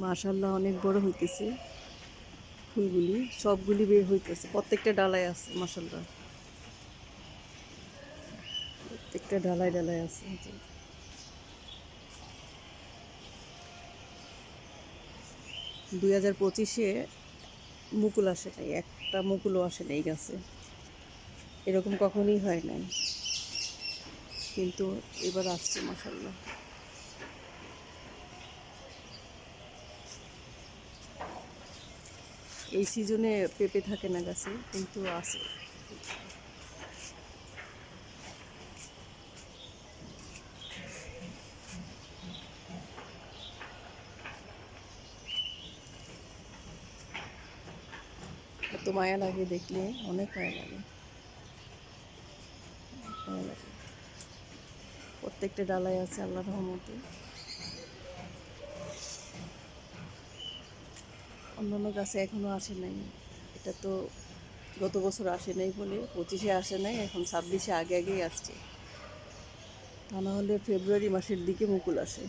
মাশাআল্লাহ অনেক বড় হইতেছে ফুলগুলি, সবগুলি বের হইতেছে, প্রত্যেকটা ডালায় আছে মাশাআল্লাহ, প্রত্যেকটা ডালায় ডালায় আছে। 2025-এ মুকুল আসে নাই, একটা মুকুলও আসে নাই এই গাছে, এরকম কখনোই হয় নাই, কিন্তু এবার আসছে মাশাআল্লাহ। এই সিজনে পেঁপে থাকে না গাছে, কিন্তু আছে। এত মায়া লাগে দেখলে, অনেক মায়া লাগে, মায়া লাগে। প্রত্যেকটা ডালায় আছে আল্লাহর রহমতে। অন্যান্য গাছে এখনো আসে নাই, এটা তো গত বছর আসে নাই বলে 25-এ আসে নাই, এখন 26-এ আগে আগেই আসছে, তা না হলে ফেব্রুয়ারি মাসের দিকে মুকুল আসে।